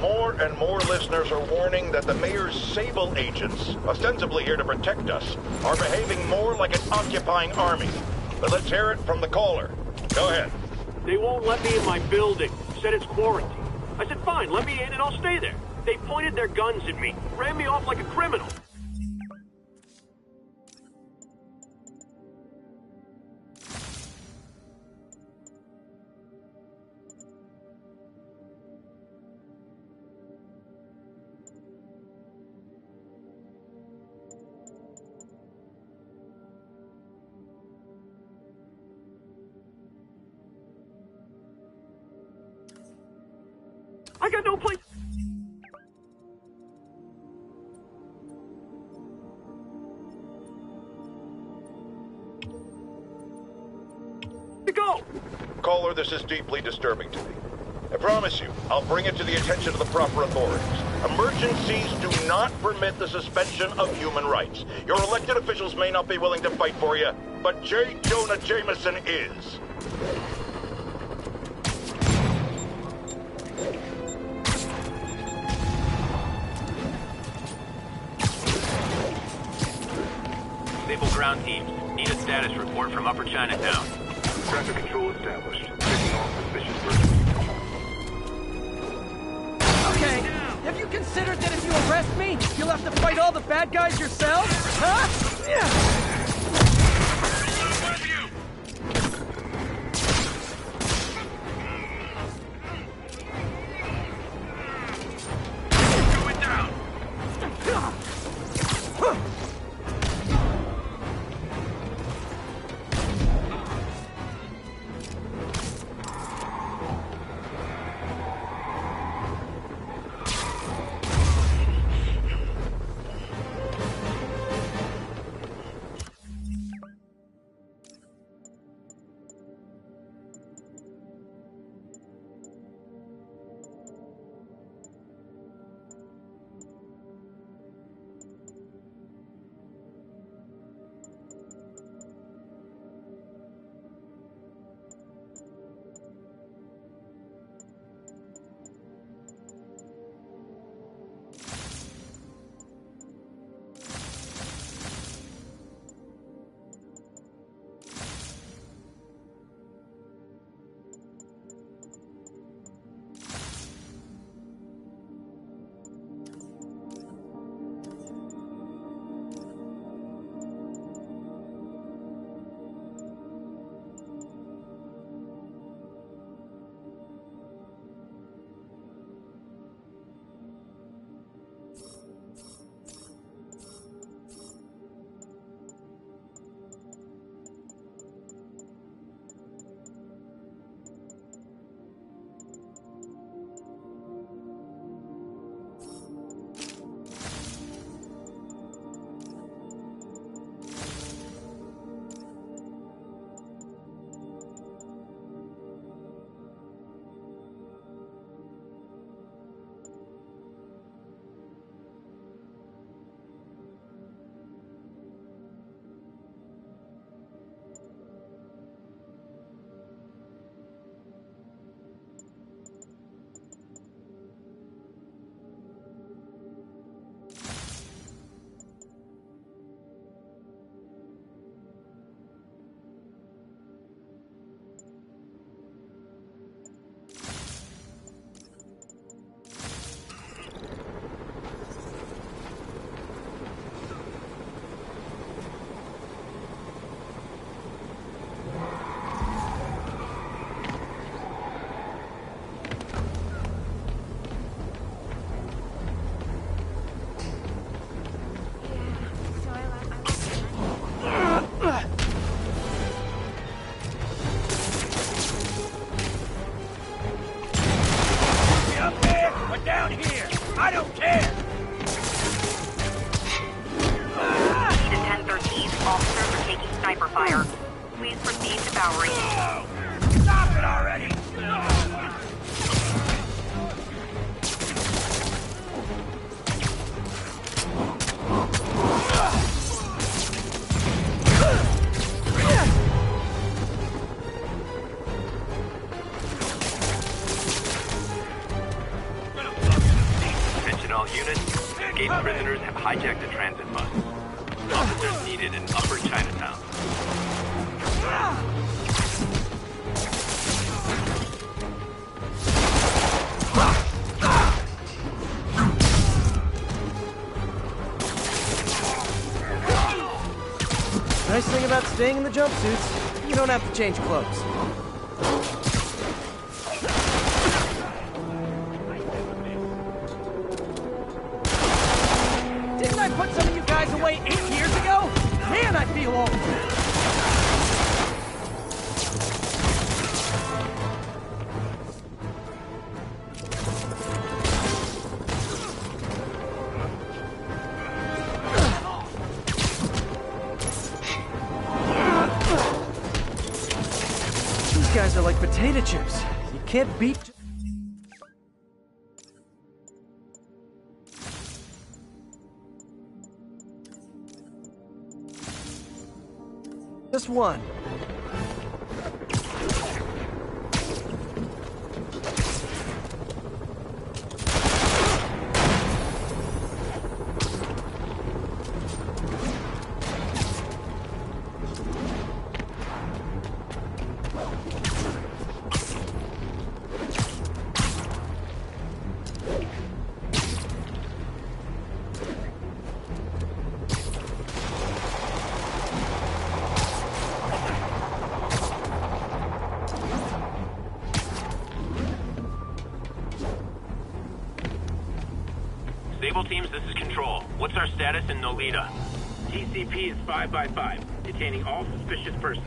More and more listeners are warning that the mayor's Sable agents, ostensibly here to protect us, are behaving more like an occupying army. But let's hear it from the caller. Go ahead. They won't let me in my building. Said it's quarantine. I said, fine, let me in and I'll stay there. They pointed their guns at me, ran me off like a criminal. I got no place to go. Caller, this is deeply disturbing to me. I promise you, I'll bring it to the attention of the proper authorities. Emergencies do not permit the suspension of human rights. Your elected officials may not be willing to fight for you, but J. Jonah Jameson is. Naval ground teams, need a status report from Upper Chinatown. Traffic control established. Taking all suspicious persons. Okay, have you considered that if you arrest me, you'll have to fight all the bad guys yourself? Huh? Yeah. sniper fire. Please proceed to Bowery. Stop it already! All units, escaped prisoners have hijacked a transit bus. Officers needed in Upper Chinatown. Nice thing about staying in the jumpsuits, you don't have to change clothes. Didn't I put some of you guys away 8 years ago? Man, I feel old. These guys are like potato chips. You can't beat... Just one. Sable teams, this is Control. What's our status in Nolita? TCP is 5 by 5, detaining all suspicious persons.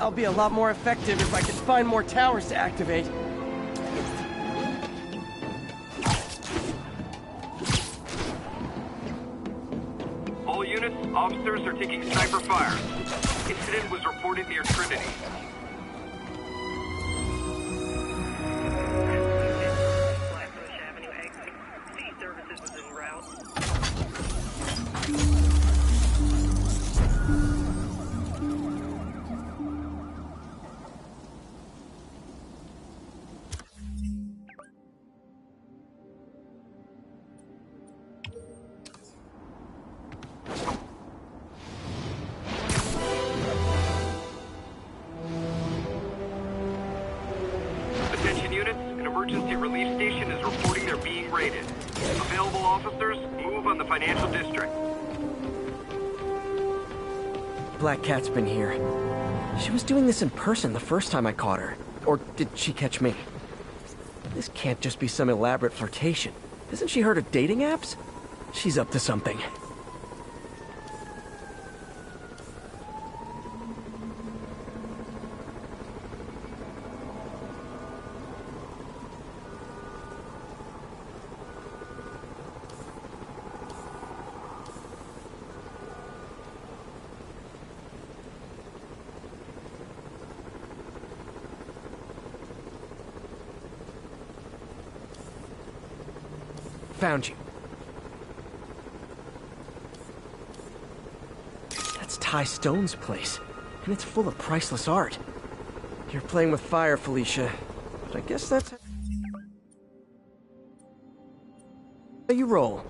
I'll be a lot more effective if I can find more towers to activate. All units, officers are taking sniper fire. Incident was reported near Trinity. Attention units, an emergency relief station is reporting they're being raided. Available officers, move on the financial district. Black Cat's been here. She was doing this in person the first time I caught her. Or did she catch me? This can't just be some elaborate flirtation. Hasn't she heard of dating apps? She's up to something. Found you. That's Ty Stone's place, and it's full of priceless art. You're playing with fire, Felicia, but I guess that's how you roll.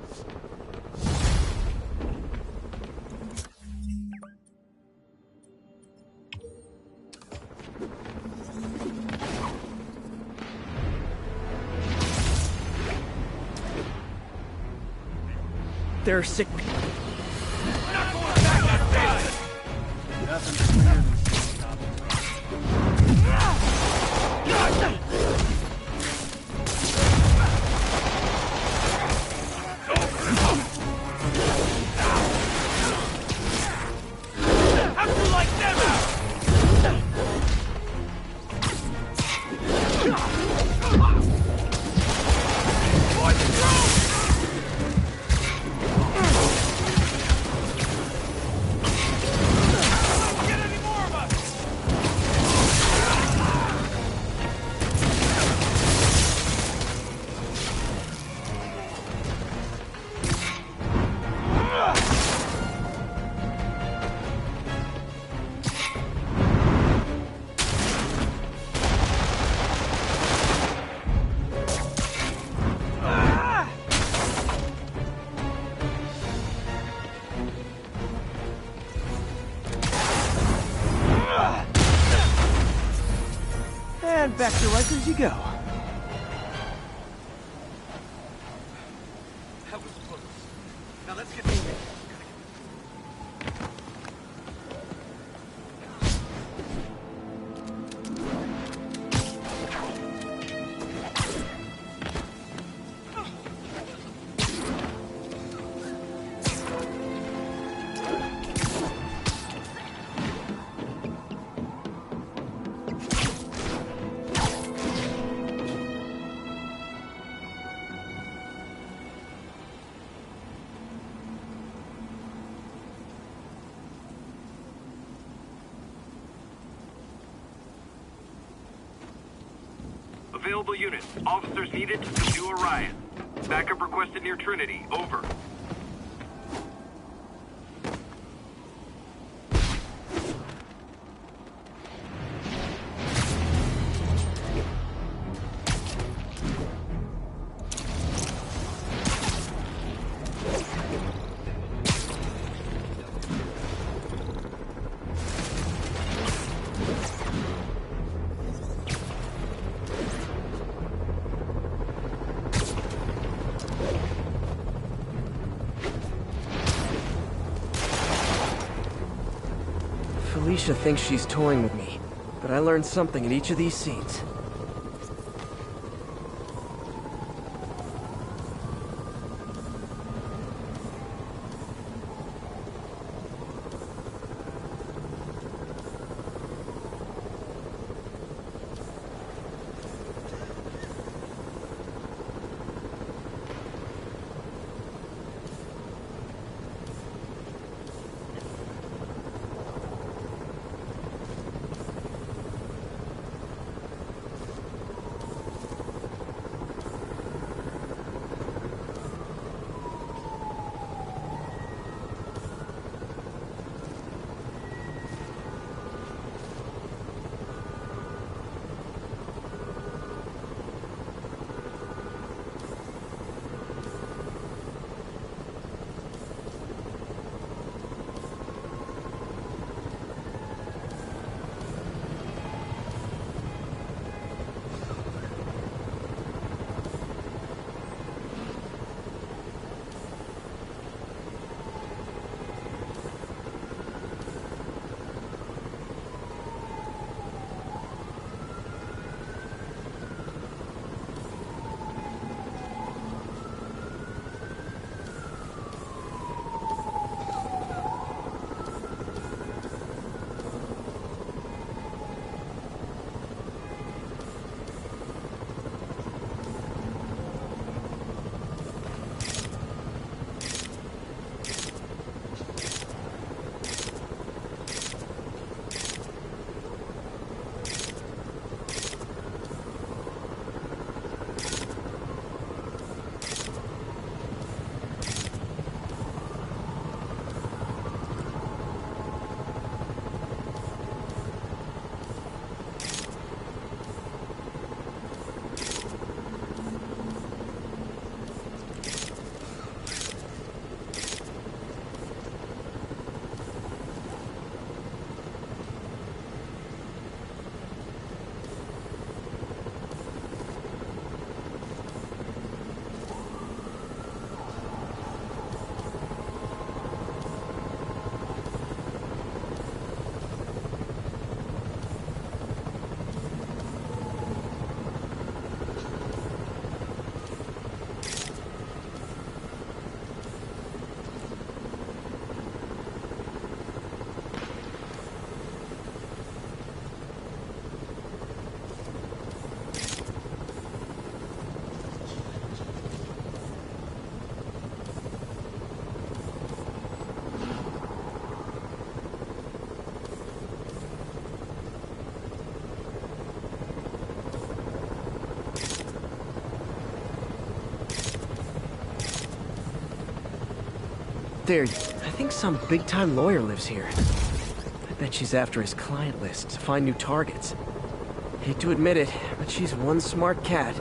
There are sick people. Watch it go! back to life as you go. That was close. Now let's get moving. Available units. Officers needed to subdue a riot. Backup requested near Trinity. Over. Felicia thinks she's toying with me, but I learned something in each of these scenes. There, I think some big-time lawyer lives here. I bet she's after his client list to find new targets. Hate to admit it, but she's one smart cat.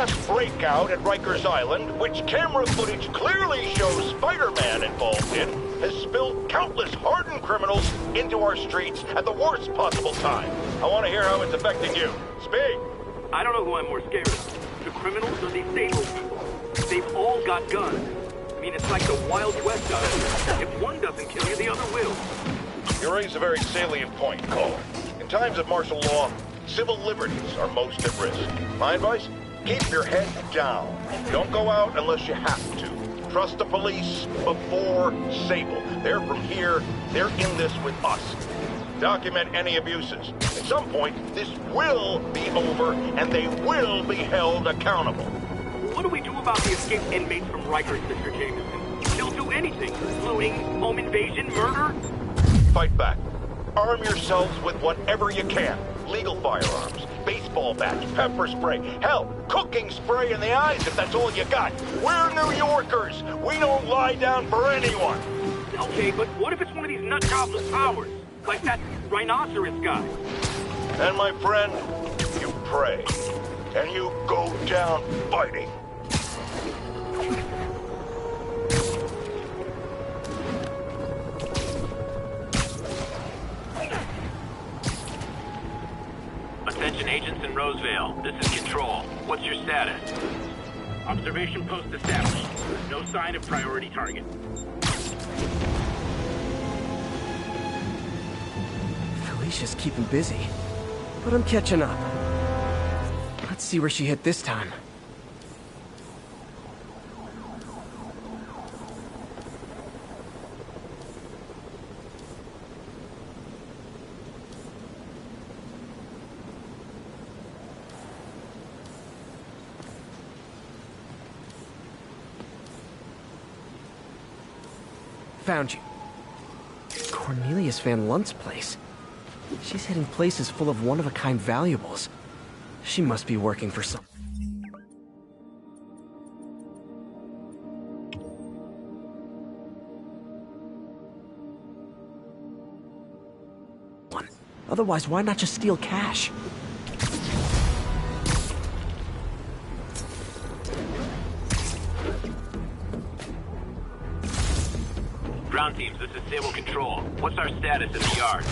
mass breakout at Rikers Island, which camera footage clearly shows Spider-Man involved in, has spilled countless hardened criminals into our streets at the worst possible time. I want to hear how it's affecting you. Speak! I don't know who I'm more scared of. The criminals or these stable people. They've all got guns. I mean, it's like the Wild West out here. If one doesn't kill you, the other will. You raise a very salient point, Caller. In times of martial law, civil liberties are most at risk. My advice? Keep your head down. Don't go out unless you have to. Trust the police before Sable. They're from here. They're in this with us. Document any abuses. At some point, this will be over, and they will be held accountable. What do we do about the escaped inmates from Rikers, Mr. Jameson? They'll do anything. Looting, home invasion, murder. Fight back. Arm yourselves with whatever you can. Legal firearms, baseball bats, pepper spray, hell, cooking spray in the eyes if that's all you got. We're New Yorkers. We don't lie down for anyone. Okay, but what if it's one of these nut goblin powers? Like that rhinoceros guy? And my friend, you pray. And you go down fighting. Attention agents in Roseville. This is Control. What's your status? Observation post established. No sign of priority target. Felicia's keeping busy, but I'm catching up. Let's see where she hit this time. Found you. Cornelius Van Lunt's place. She's hitting places full of one-of-a-kind valuables. She must be working for some... Otherwise, why not just steal cash? Ground teams, this is Sable Control. What's our status in the yard?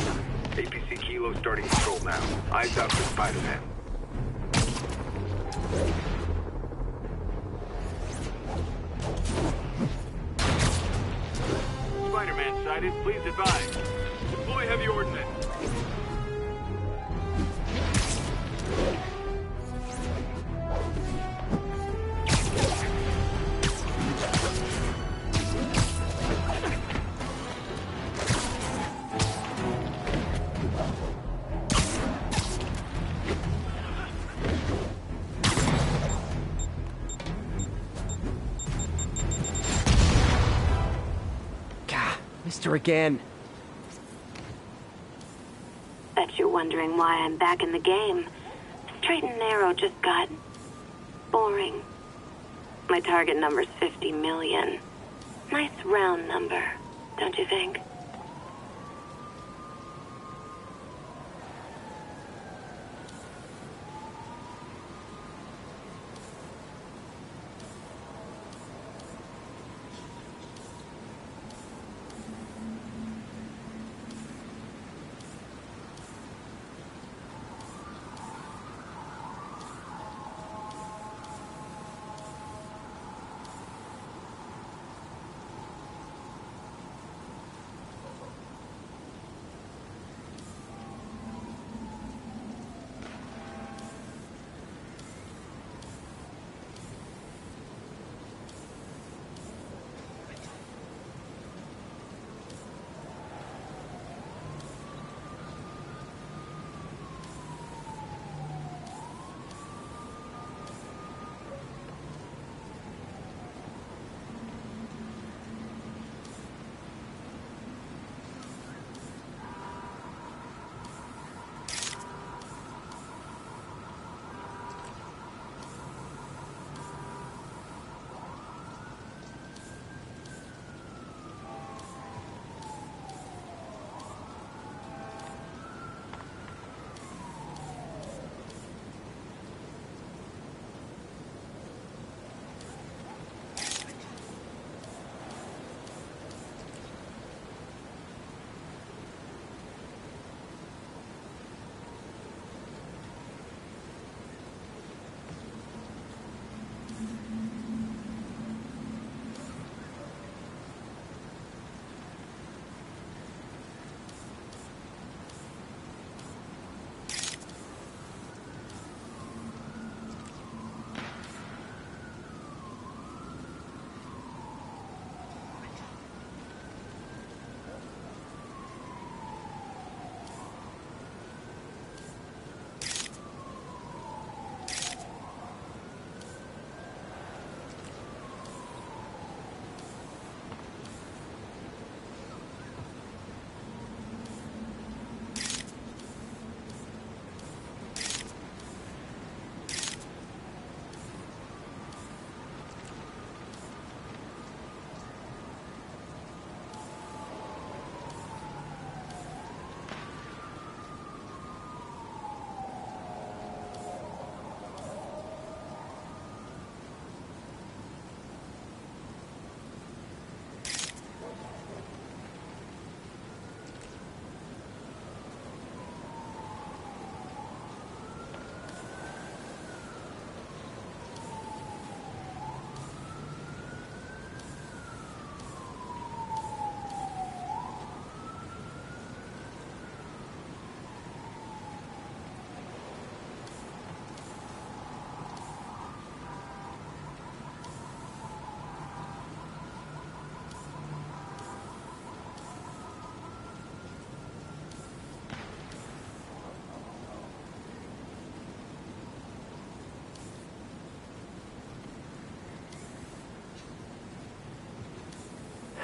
APC Kilo starting control now. Eyes out for Spiderman. Spider-Man sighted. Please advise. Deploy heavy ordnance. Missed her again. Bet you're wondering why I'm back in the game. Straight and narrow just got boring. My target number's 50 million. Nice round number, don't you think?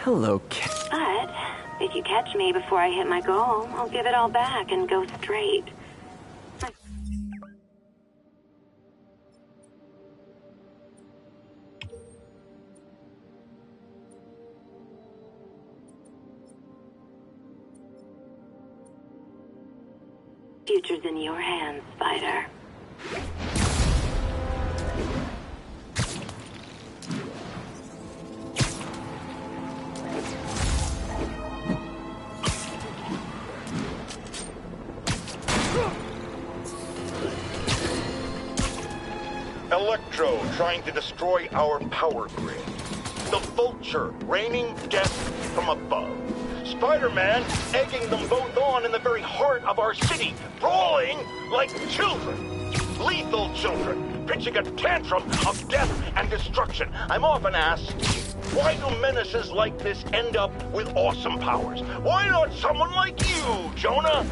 Hello, Cat. But if you catch me before I hit my goal, I'll give it all back and go straight. Future's in your hands, Spider. Electro trying to destroy our power grid. The Vulture raining death from above. Spider-Man egging them both on in the very heart of our city, brawling like children. Lethal children, pitching a tantrum of death and destruction. I'm often asked, why do menaces like this end up with awesome powers? Why not someone like you, Jonah?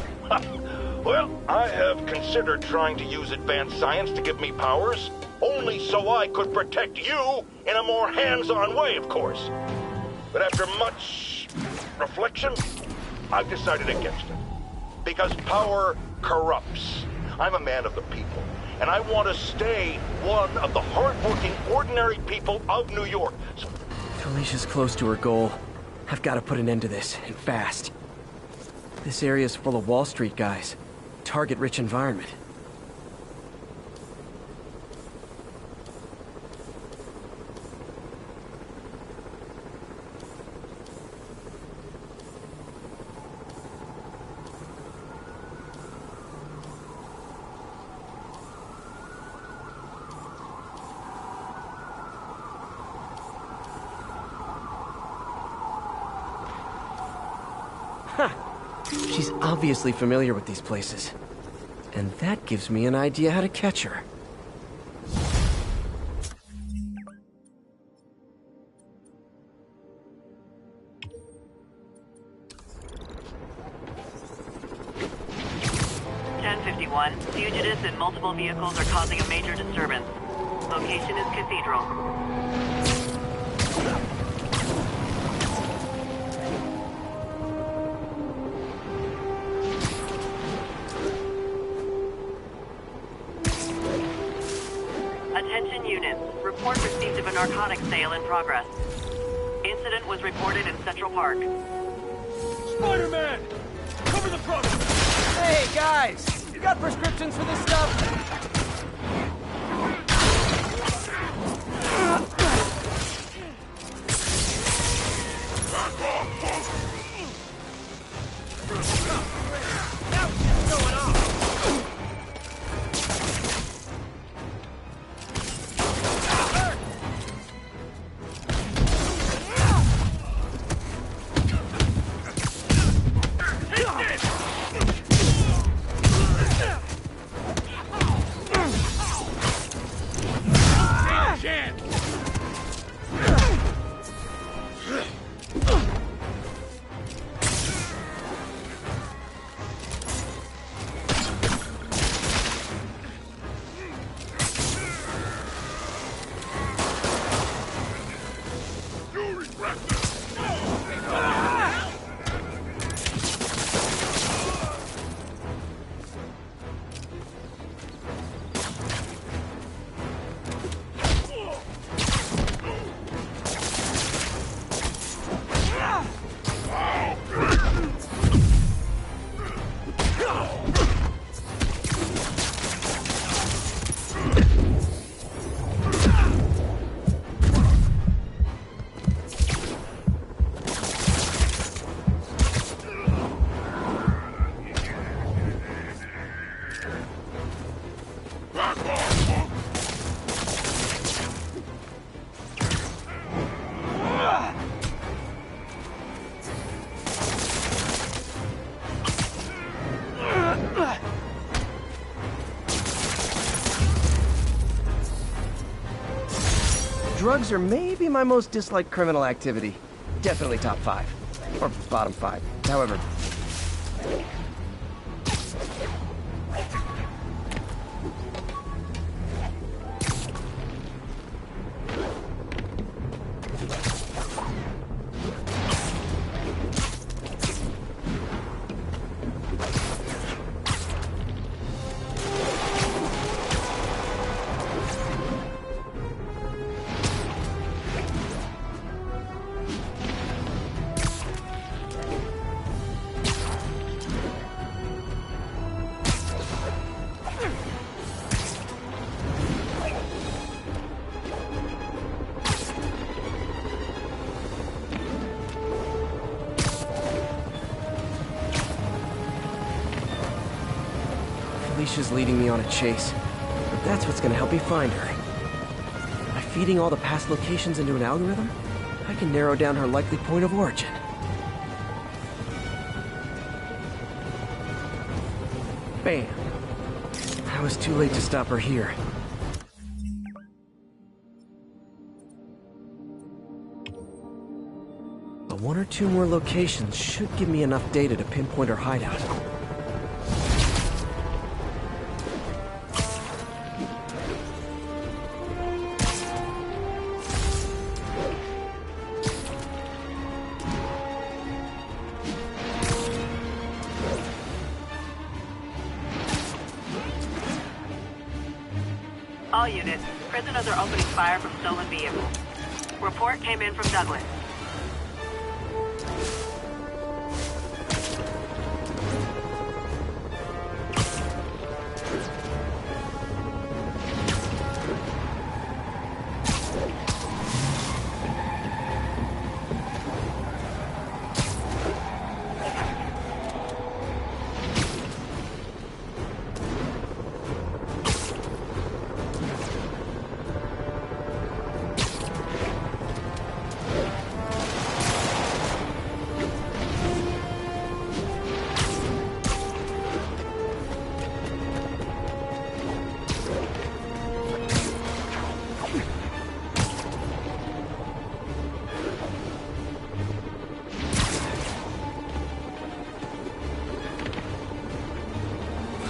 Well, I have considered trying to use advanced science to give me powers, only so I could protect you in a more hands-on way, of course. But after much reflection, I've decided against it. Because power corrupts. I'm a man of the people, and I want to stay one of the hard-working, ordinary people of New York. So Alicia's close to her goal. I've got to put an end to this, and fast. This area's full of Wall Street guys. Target-rich environment. She's obviously familiar with these places. And that gives me an idea how to catch her. Fugitives in multiple vehicles are causing a major disturbance. Location is Cathedral. Attention units. Report received of a narcotics sale in progress. Incident was reported in Central Park. Spider-Man! Cover the front! Hey, guys! You got prescriptions for this stuff? Drugs are maybe my most disliked criminal activity. Definitely top 5. Or bottom 5. However. Felicia's leading me on a chase, but that's what's gonna help me find her. By feeding all the past locations into an algorithm, I can narrow down her likely point of origin. Bam. I was too late to stop her here. But one or two more locations should give me enough data to pinpoint her hideout. All units, prisoners are opening fire from stolen vehicles. Report came in from Douglas.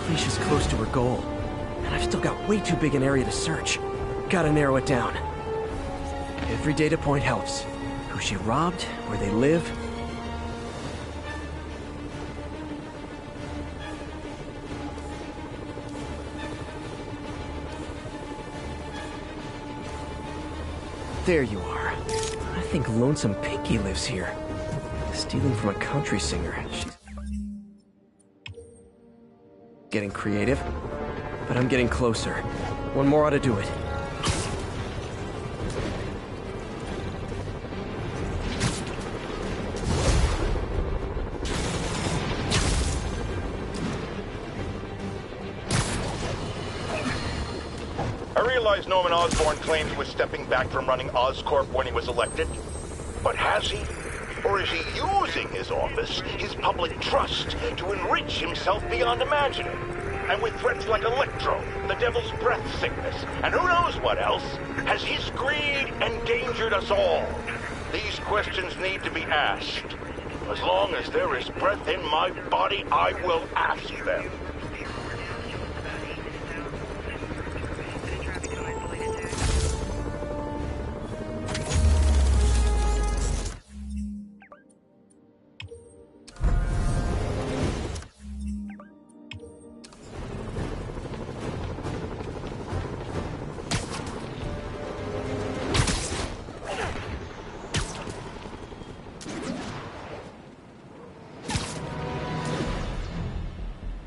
Felicia's close to her goal, and I've still got way too big an area to search. Gotta narrow it down. Every data point helps. Who she robbed, where they live. There you are. I think Lonesome Pinky lives here. Stealing from a country singer. She's getting creative, but I'm getting closer. One more ought to do it. I realize Norman Osborn claims he was stepping back from running Oscorp when he was elected. But has he? Or is he using his office, his public trust, to enrich himself beyond imagining? And with threats like Electro, the Devil's Breath sickness, and who knows what else, has his greed endangered us all? These questions need to be asked. As long as there is breath in my body, I will ask them.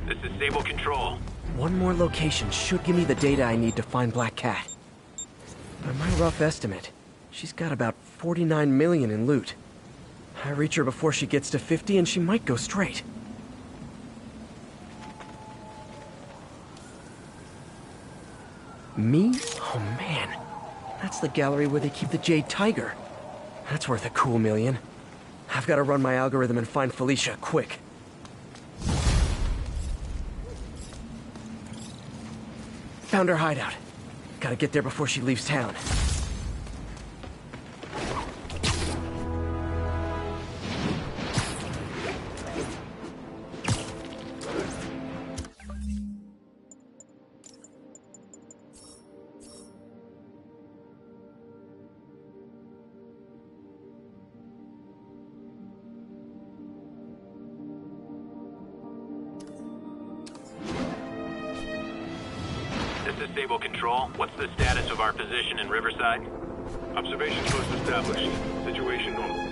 This is Stable Control. One more location should give me the data I need to find Black Cat. By my rough estimate, she's got about 49 million in loot. I reach her before she gets to 50 and she might go straight. Me? Oh man. That's the gallery where they keep the Jade Tiger. That's worth a cool million. I've got to run my algorithm and find Felicia, quick. Found her hideout. Gotta get there before she leaves town. This is Stable Control. What's the status of our position in Riverside? Observation post established. Situation normal.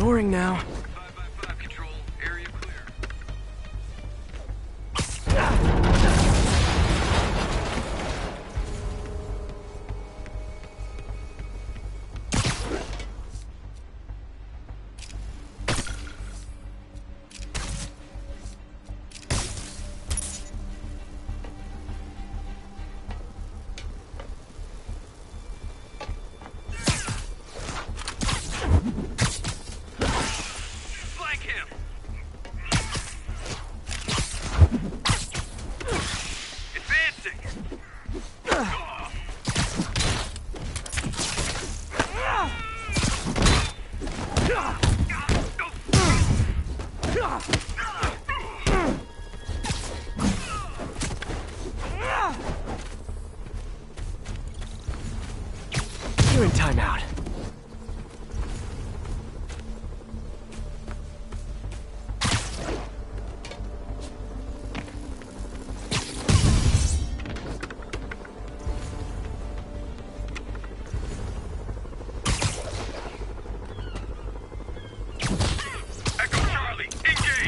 snoring now. 5 control, area clear. Flank him! Advancing! You're in timeout. Echo Charlie, engage!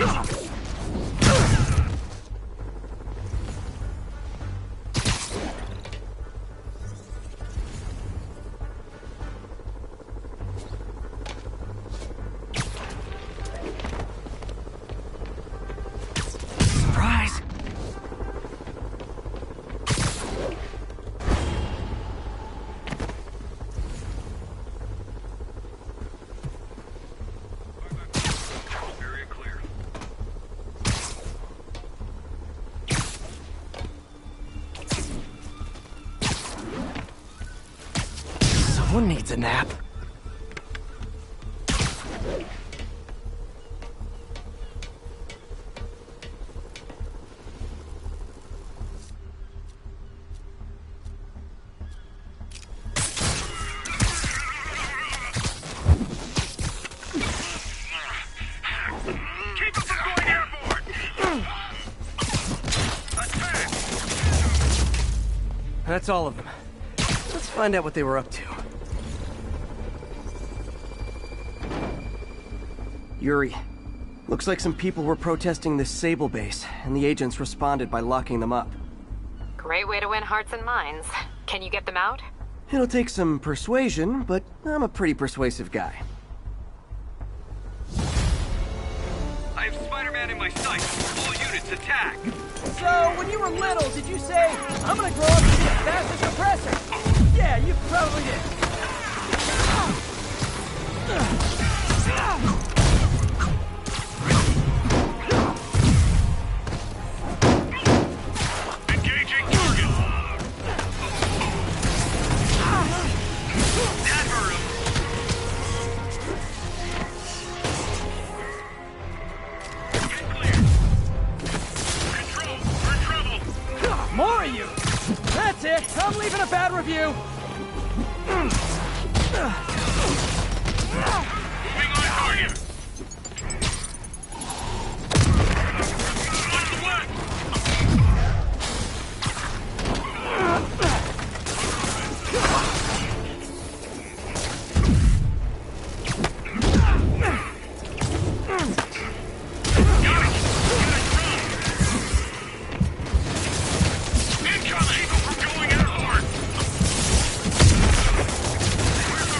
Surprise! Area clear. Someone needs a nap. Keep them from going airborne! Attack! That's all of them. Let's find out what they were up to. Yuri, looks like some people were protesting this Sable base, and the agents responded by locking them up. Great way to win hearts and minds. Can you get them out? It'll take some persuasion, but I'm a pretty persuasive guy. I have Spiderman in my sights. All units attack! So, when you were little, did you say, I'm gonna grow up to be the fastest oppressor? Yeah, you probably did. Engaging target! That hurt him! Get clear! Control, we're in trouble! More of you! That's it! I'm leaving a bad review! Moving on target! What's the west? Incoming! We're going airborne! Where's the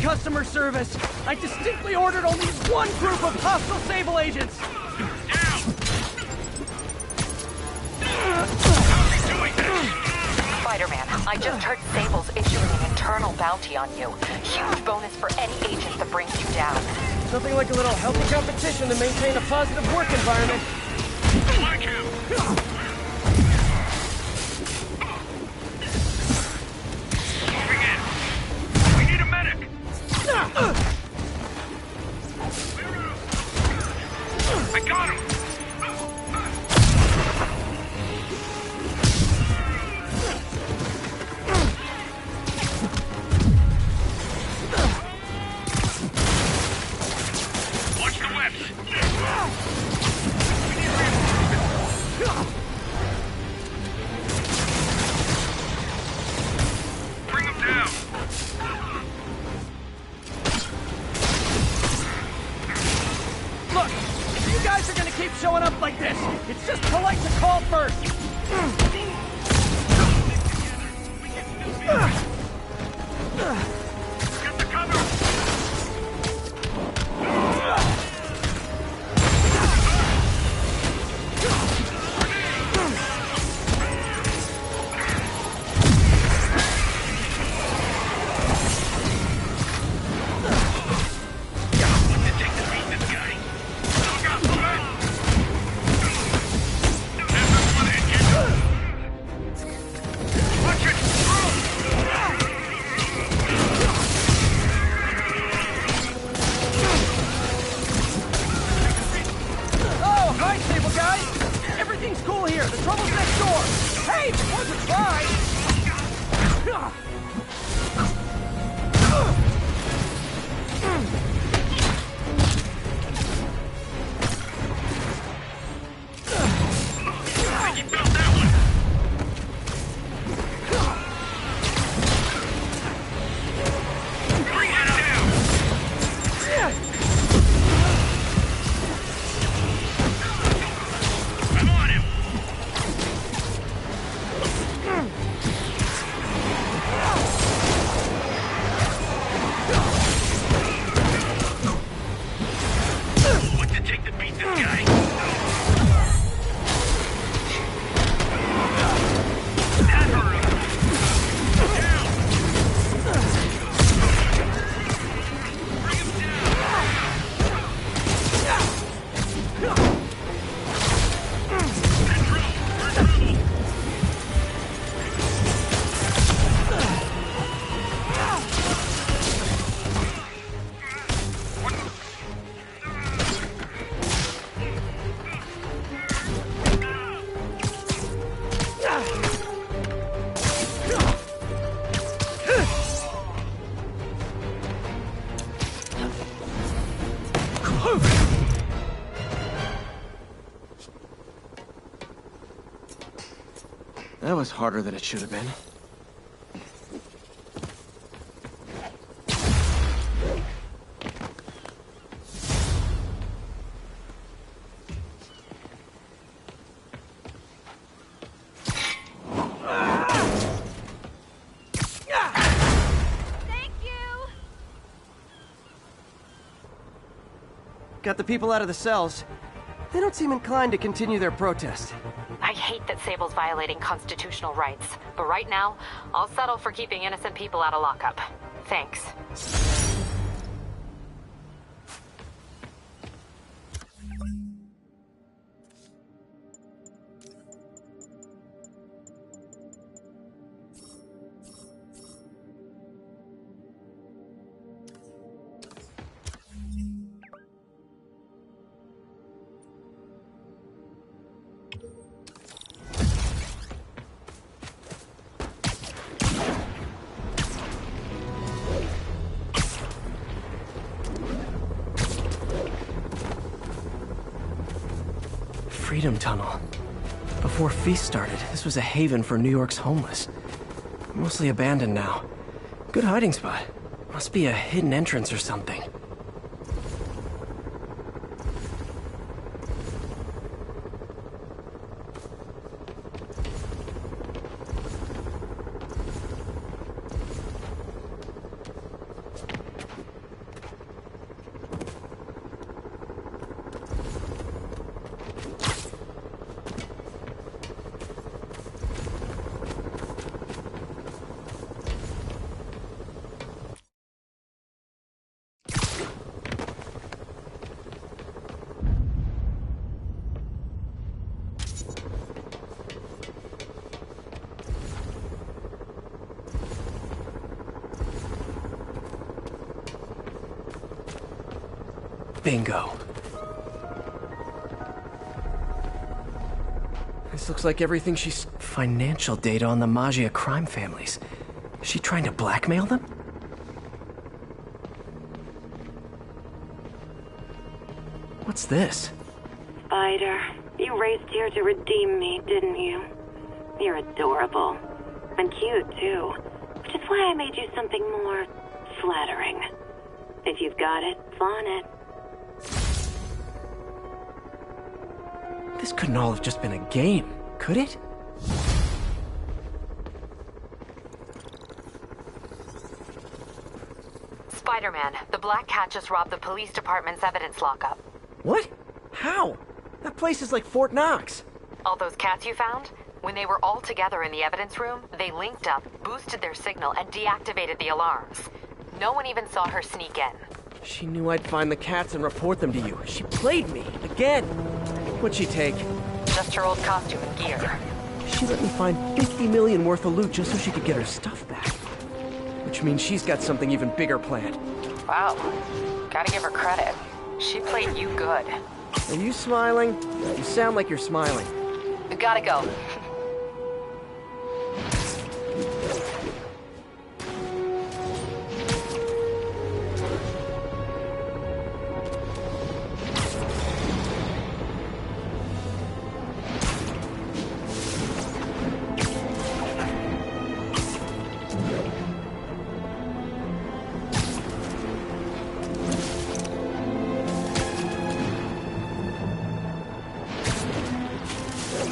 customer service. I distinctly ordered only one group of hostile Sable agents. Spider-Man, I just heard Sable's issuing an internal bounty on you. Huge bonus for any agent that brings you down. Something like a little healthy competition to maintain a positive work environment. Like him! Moving in! We need a I like to call first! Get the cover! Oh, hi, Sable guys! Everything's cool here. The trouble's next door. Hey, it was a try! He built that one! Bring it down! I'm on him! What's it take to beat this guy? That hurt him! Down! Bring him down! We're in trouble! That was harder than it should have been. Got the people out of the cells. They don't seem inclined to continue their protest. I hate that Sable's violating constitutional rights, but right now, I'll settle for keeping innocent people out of lockup. Thanks. Freedom Tunnel. Before Feast started, this was a haven for New York's homeless. Mostly abandoned now. Good hiding spot. Must be a hidden entrance or something. Bingo. This looks like everything she's... Financial data on the Maggia crime families. Is she trying to blackmail them? What's this? Spider, you raced here to redeem me, didn't you? You're adorable. And cute, too. Which is why I made you something more flattering. If you've got it, flaunt it. This couldn't all have just been a game, could it? Spiderman, the Black Cat just robbed the police department's evidence lockup. What? How? That place is like Fort Knox. All those cats you found? When they were all together in the evidence room, they linked up, boosted their signal, and deactivated the alarms. No one even saw her sneak in. She knew I'd find the cats and report them to you. She played me, again. What'd she take? Just her old costume and gear. She let me find 50 million worth of loot just so she could get her stuff back. Which means she's got something even bigger planned. Wow. Gotta give her credit. She played you good. Are you smiling? You sound like you're smiling. We gotta go.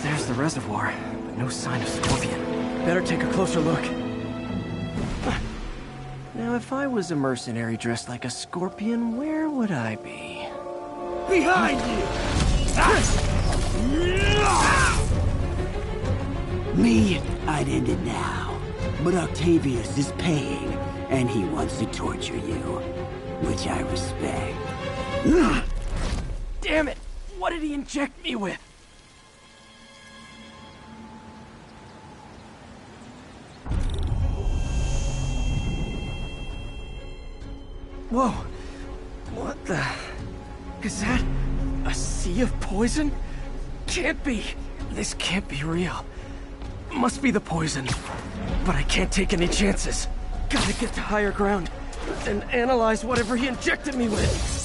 There's the reservoir, but no sign of Scorpion. Better take a closer look. Now, if I was a mercenary dressed like a Scorpion, where would I be? Behind you! Me, I'd end it now. But Octavius is paying, and he wants to torture you. Which I respect. Damn it! What did he inject me with? Whoa! What the... Is that... a sea of poison? Can't be. This can't be real. Must be the poison. But I can't take any chances. Gotta get to higher ground and analyze whatever he injected me with.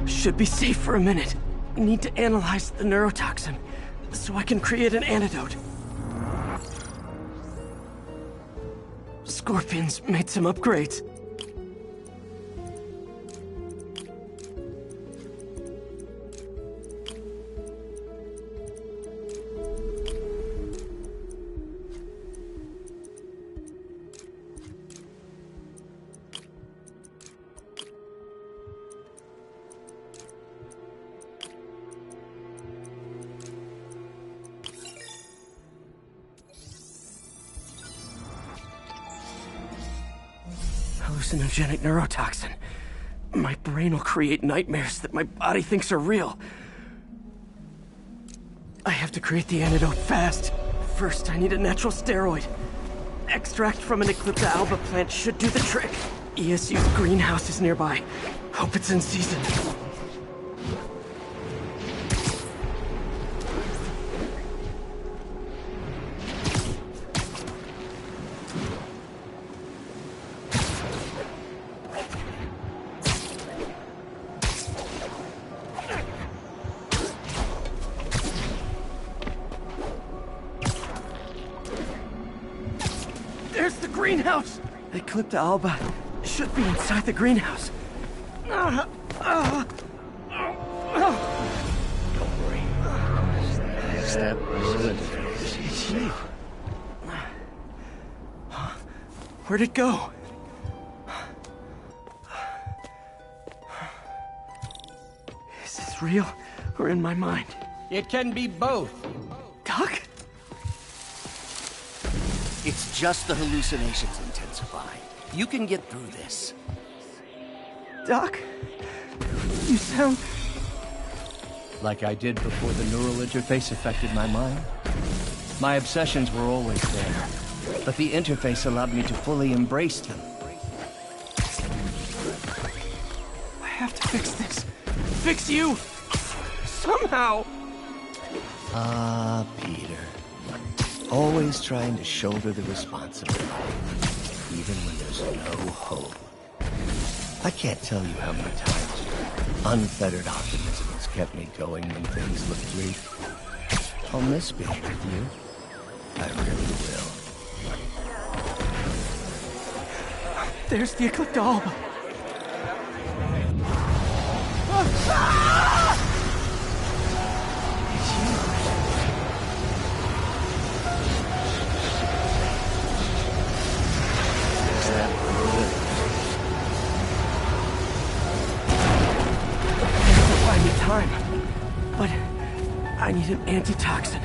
Should be safe for a minute. Need to analyze the neurotoxin so I can create an antidote. Scorpion's made some upgrades. Hallucinogenic neurotoxin. My brain will create nightmares that my body thinks are real. I have to create the antidote fast. First, I need a natural steroid. Extract from an Eclipta alba plant should do the trick. ESU's greenhouse is nearby. Hope it's in season. There's the greenhouse! Eclipta alba should be inside the greenhouse. Don't worry. Step. It's you. Where'd it go? Is this real or in my mind? It can be both. Doc? It's just the hallucinations intensifying. You can get through this. Doc? You sound... Like I did before the neural interface affected my mind. My obsessions were always there, but the interface allowed me to fully embrace them. I have to fix this. Fix you! Somehow! Ah, Peter. Always trying to shoulder the responsibility, even when there's no hope. I can't tell you how many times unfettered optimism has kept me going when things looked bleak. I'll miss being with you. I really will. There's the Eclipta. Time, but I need an antitoxin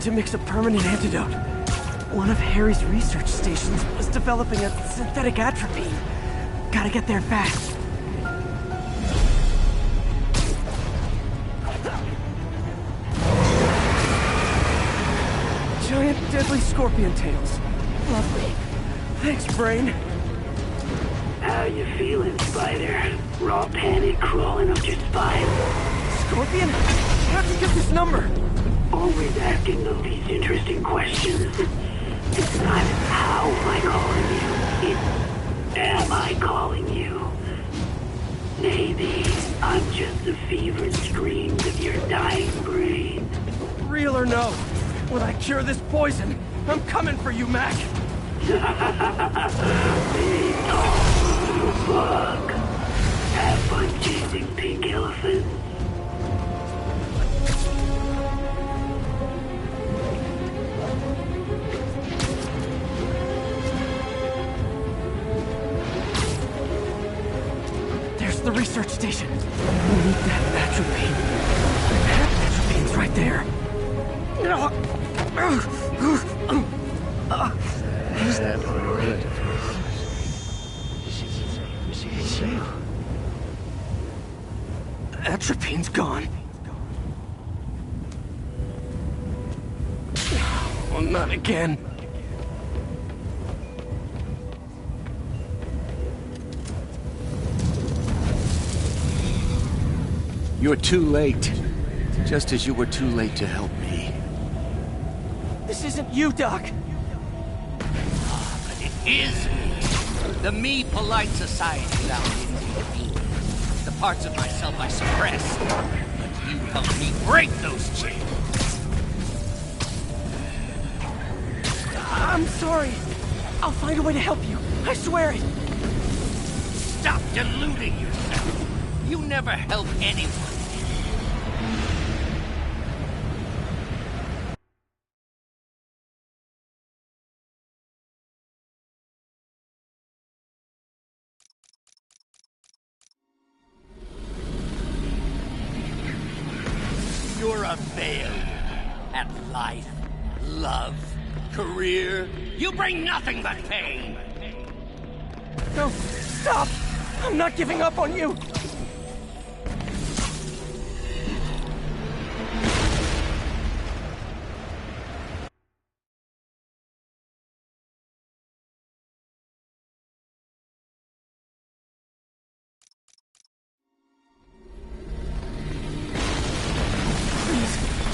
to mix a permanent antidote. One of Harry's research stations was developing a synthetic atropine. Gotta get there fast. Giant deadly scorpion tails. Lovely. Thanks, brain. How you feeling, Spider? Raw panic crawling up your spine? Scorpion? How'd you get this number? Always asking the least interesting questions. It's not how am I calling you, it's am I calling you? Maybe I'm just the fevered screams of your dying brain. Real or no, when I cure this poison, I'm coming for you, Mac. Big tall little bug. Have fun chasing pink elephants. There's the research station. We need that atropine. That atropine's right there. Is that relative? Atropine's gone. Oh, not again. You're too late. Just as you were too late to help me. This isn't you, Doc. But it is me. The me polite society without me. The parts of myself I suppressed. But you helped me break those chains. I'm sorry. I'll find a way to help you. I swear it. Stop deluding yourself. You never help anyone. You're a failure at life, love, career. You bring nothing but pain. No, stop! I'm not giving up on you!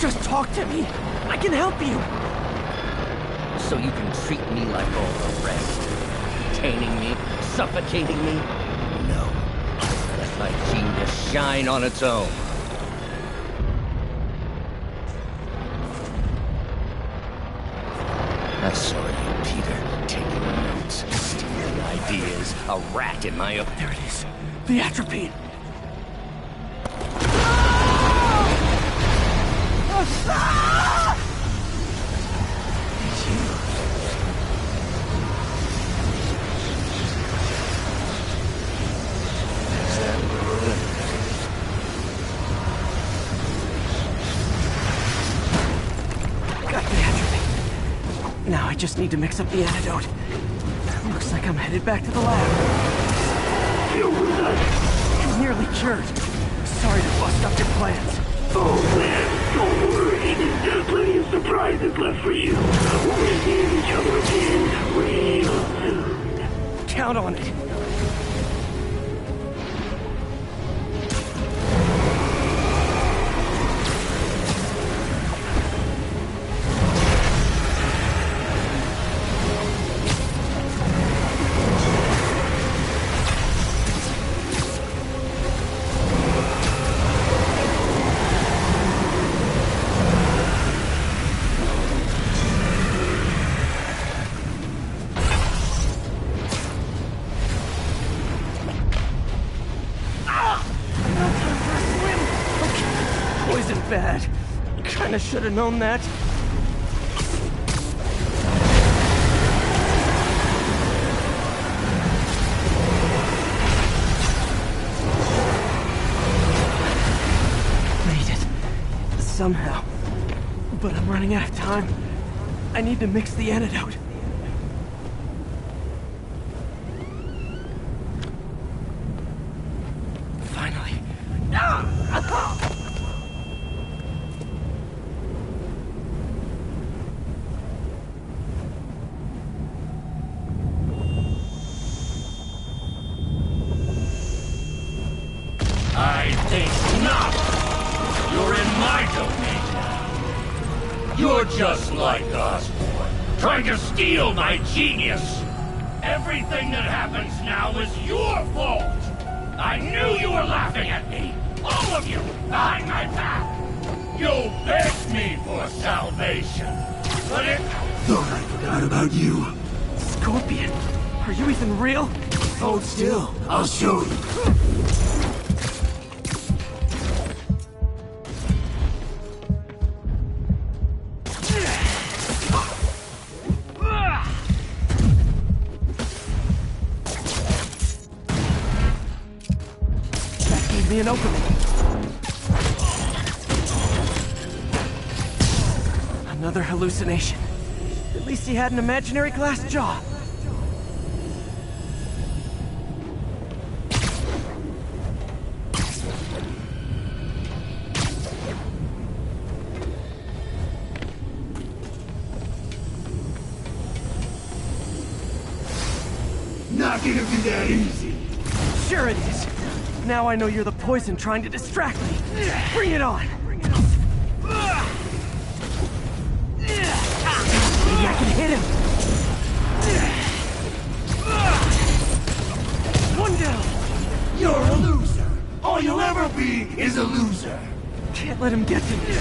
Just talk to me. I can help you. So you can treat me like all the rest. Detaining me, suffocating me. No. Let my genius shine on its own. I saw you, Peter, taking notes, stealing ideas, a rat in my... There it is. The atropine. Got the atropine. Now I just need to mix up the antidote. Looks like I'm headed back to the lab. I'm nearly cured. Sorry to bust up your plans. Oh man, don't worry. Plenty of surprises left for you. We'll see each other again real soon. Count on it. Kinda should have known that. Made it. Somehow. But I'm running out of time. I need to mix the antidote. Finally. I think not! You're in my domain now. You're just like Osborn, trying to steal my genius. Everything that happens now is your fault! I knew you were laughing at me! All of you, behind my back! You begged me for salvation, but it... Thought I forgot about you. Scorpion, are you even real? Hold still. I'll show you. That gave me an opening. Another hallucination. At least he had an imaginary glass jaw. Not gonna be that easy. Sure it is. Now I know you're the poison trying to distract me. Bring it on. Maybe I can hit him. One down. You're a loser. All you'll ever be is a loser. Can't let him get to me.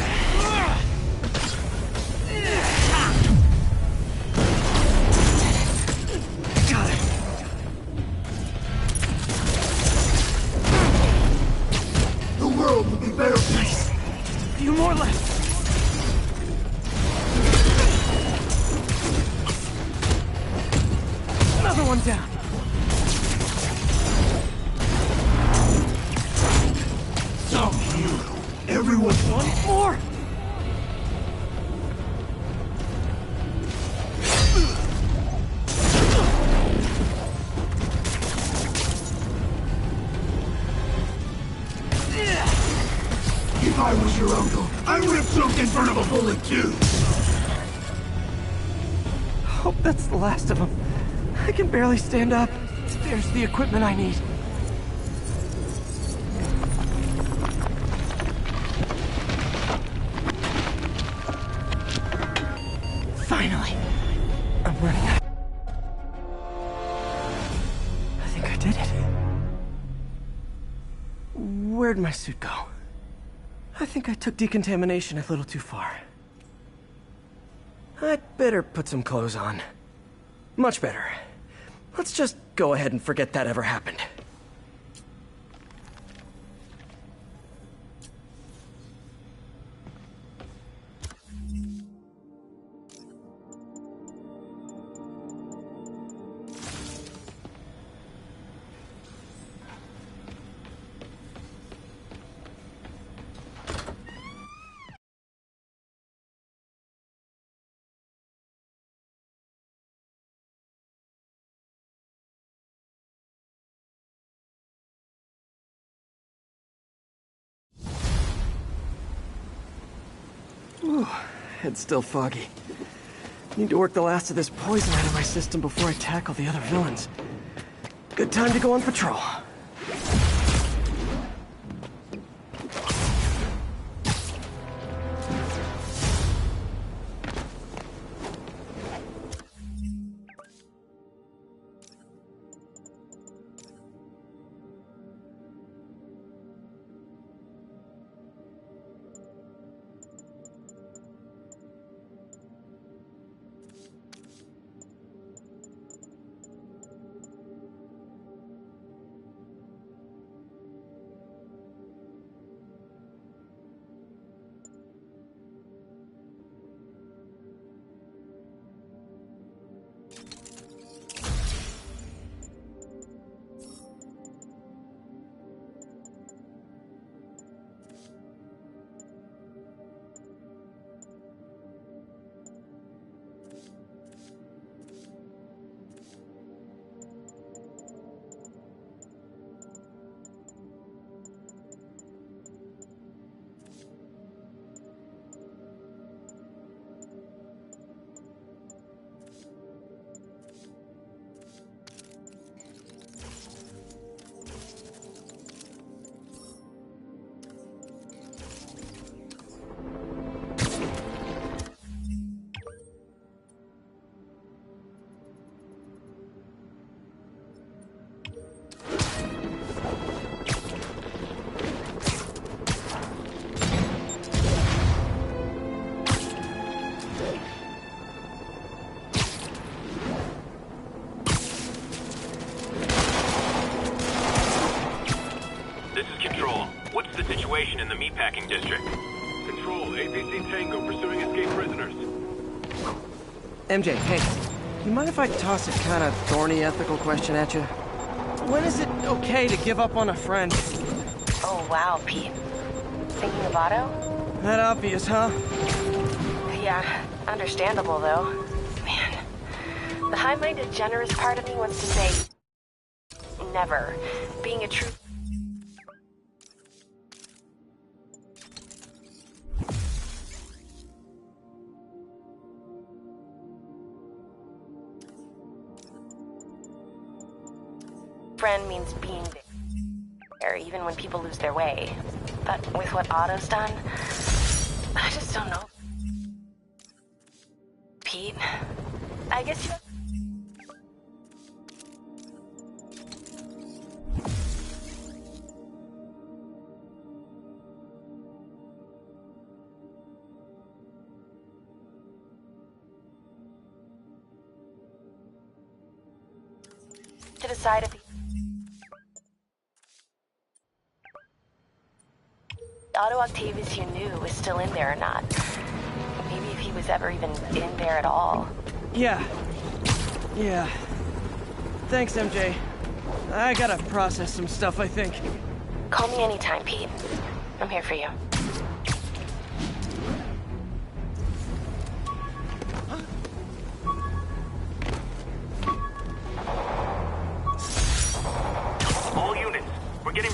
Got it. The world will be better. Nice. Just a few more left. Another one down. Some hero. Everyone. One more. If I was your uncle, I would have choked in front of a bullet too. Hope that's the last of them. I can barely stand up. There's the equipment I need. Finally. I'm running out. I think I did it. Where'd my suit go? I think I took decontamination a little too far. I'd better put some clothes on. Much better. Let's just go ahead and forget that ever happened. Ooh, head's still foggy. Need to work the last of this poison out of my system before I tackle the other villains. Good time to go on patrol. MJ, hey, you mind if I toss a kind of thorny ethical question at you? When is it okay to give up on a friend? Oh, wow, Pete. Thinking of Otto? That obvious, huh? Yeah, understandable, though. Man, the high-minded, generous part of me wants to say... never. Being a true... friend means being there, even when people lose their way. But with what Otto's done, I just don't know. Pete, I guess you... to decide if Otto Octavius you knew was still in there or not. Maybe if he was ever even in there at all. Yeah. Thanks, MJ. I gotta process some stuff, I think. Call me anytime, Pete. I'm here for you. All units, we're getting...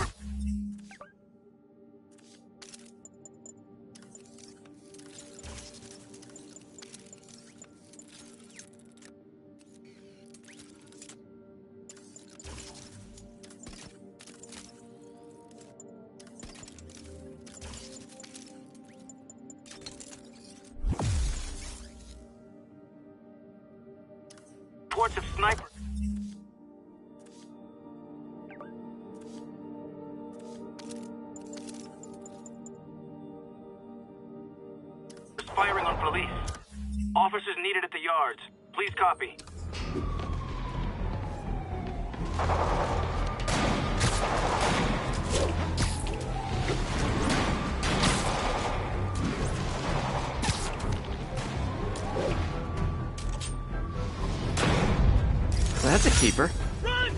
reports of snipers. Firing on police. Officers needed at the yards. Please copy. That's a keeper. Run!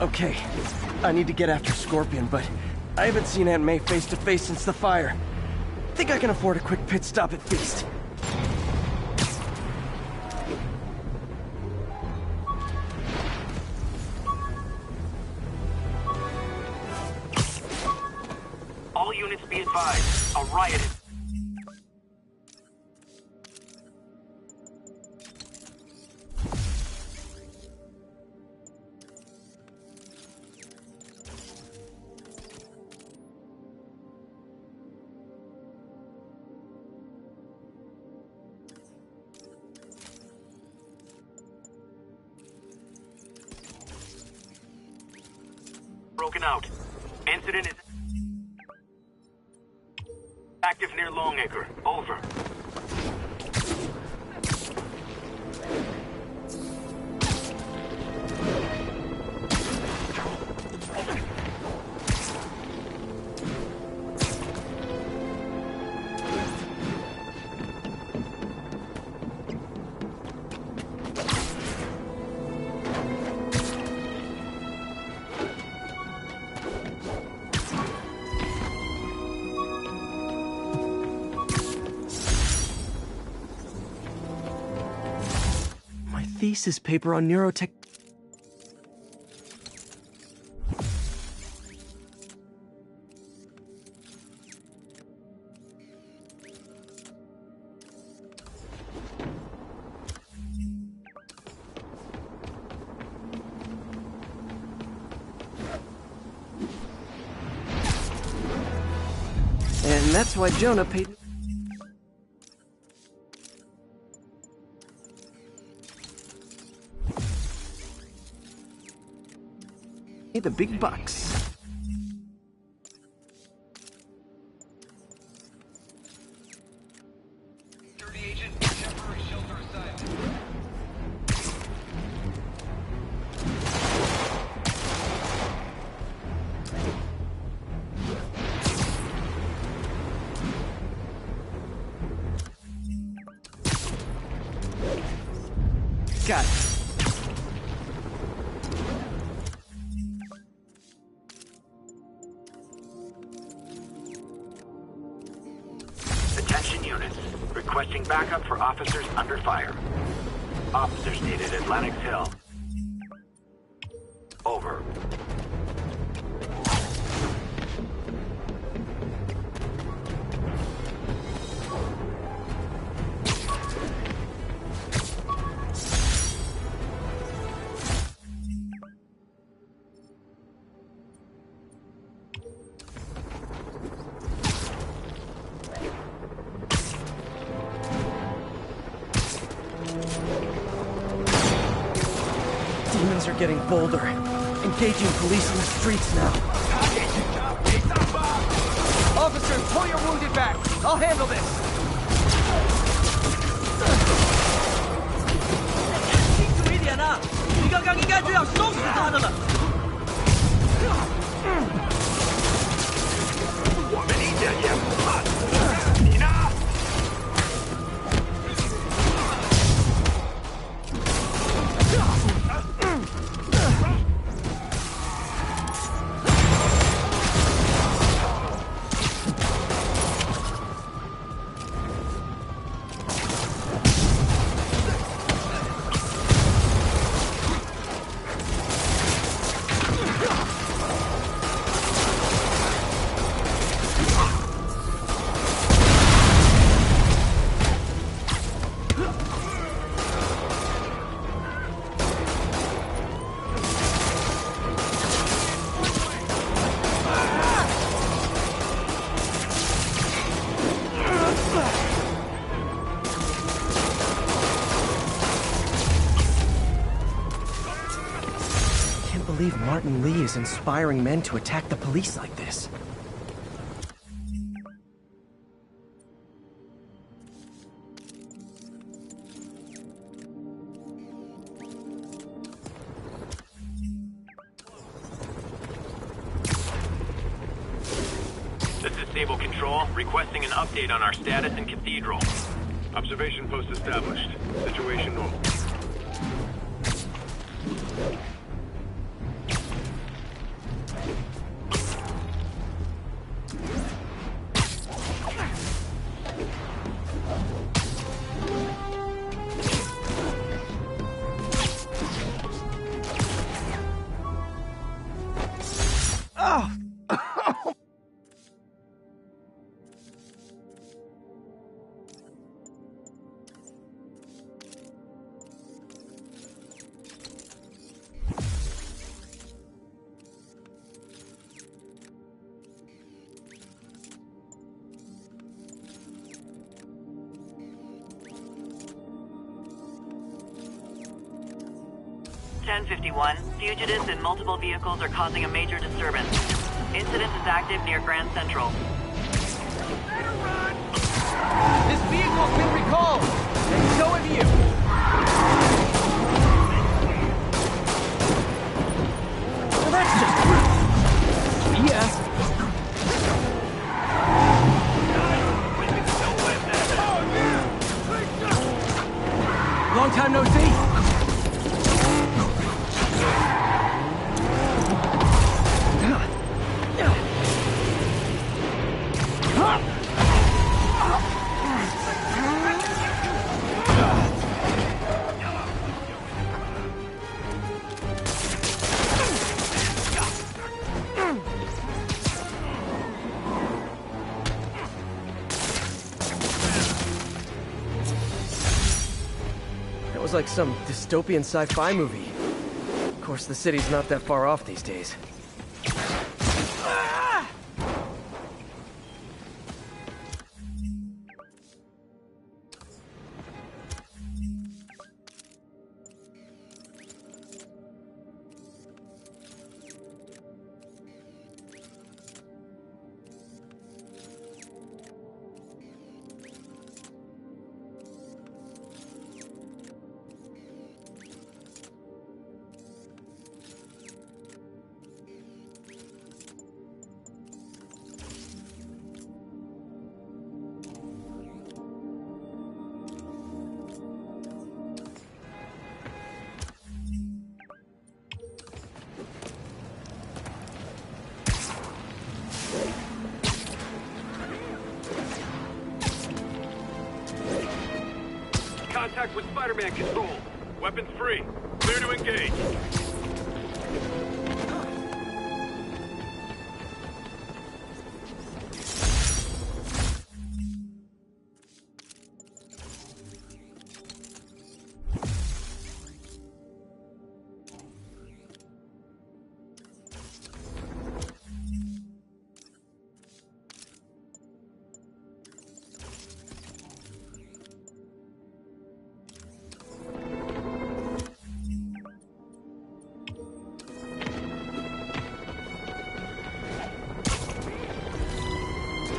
Okay, I need to get after Scorpion, but I haven't seen Aunt May face to face since the fire. Think I can afford a quick pit stop at Feast. All units be advised. A riot is... broken out. Incident is active near Longacre. Over. thesis paper on neurotech. And that's why Jonah paid. The big bucks. Got it. Attention units. Requesting backup for officers under fire. Officers needed at Lenox Hill. Over. Demons are getting bolder. Engaging police in the streets now. Officers, pull your wounded back. I'll handle this. Martin Lee is inspiring men to attack the police like this. This is Sable Control, requesting an update on our status in Cathedral. Observation post established. Situation normal. Fugitives in multiple vehicles are causing a major disturbance. Incident is active near Grand Central. This vehicle's been recalled, and so have you. Well, that's just rude. Yeah. Long time no see. Feels like some dystopian sci-fi movie. Of course, the city's not that far off these days. Contact with Spiderman control. Weapons free. Clear to engage.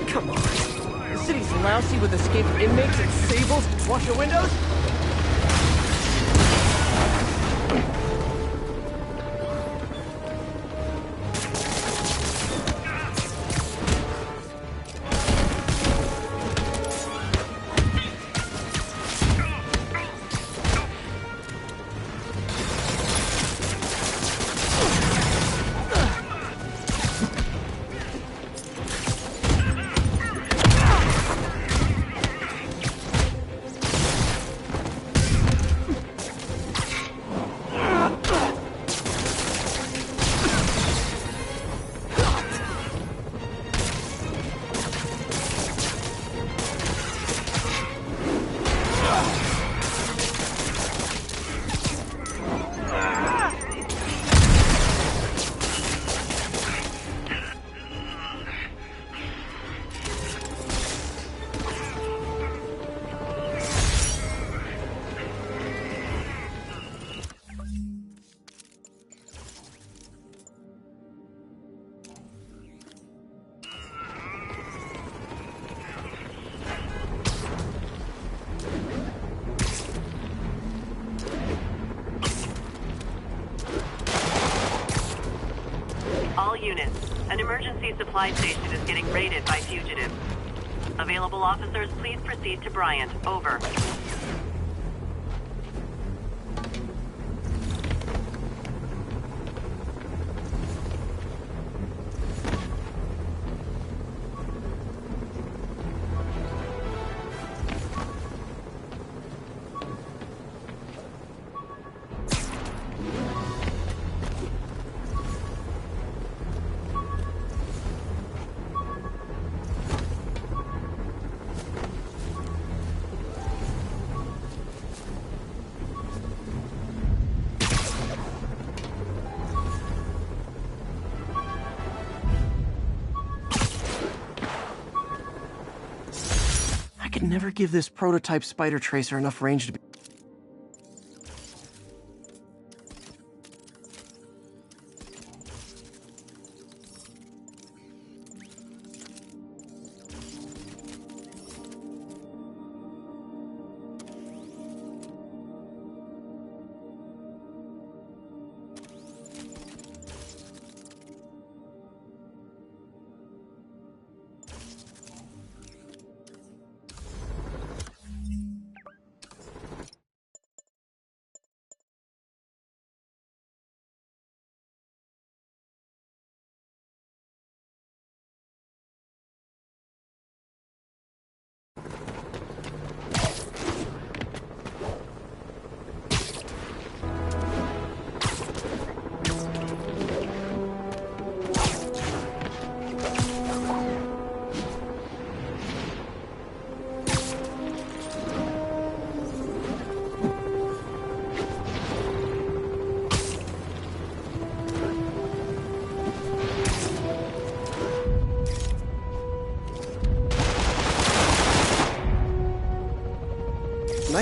Come on. The city's lousy with escaped inmates and sables. Wash your windows? All units, an emergency supply station is getting raided by fugitives. Available officers, please proceed to Bryant. Over. I could never give this prototype spider tracer enough range to be...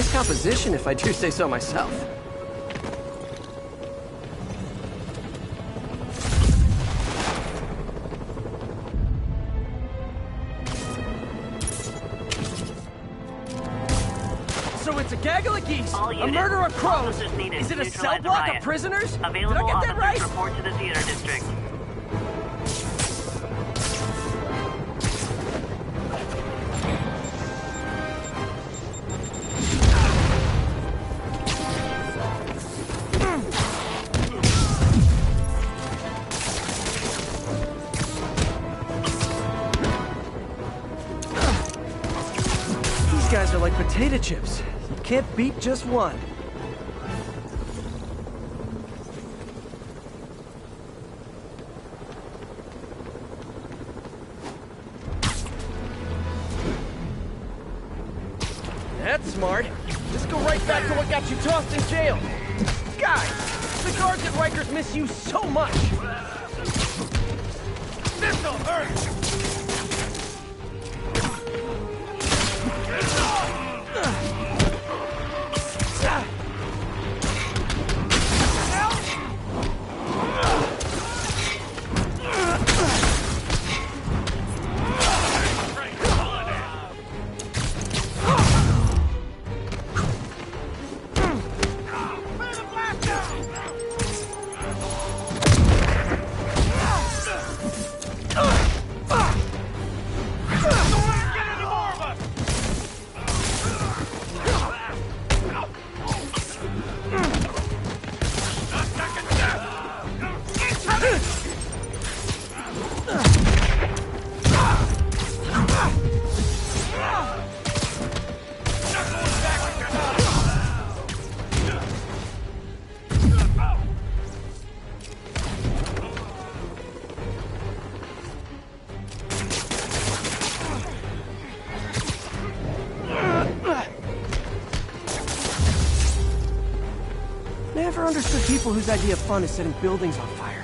Nice composition, if I do say so myself. So it's a gaggle of geese, a murder of crows. Is it a cell block of prisoners? Did I get that right? Report to the theater district. These guys are like potato chips. You can't beat just one. That's smart. Just go right back to what got you tossed in jail. Guys, the guards at Rikers miss you so much. This'll hurt. Never understood people whose idea of fun is setting buildings on fire.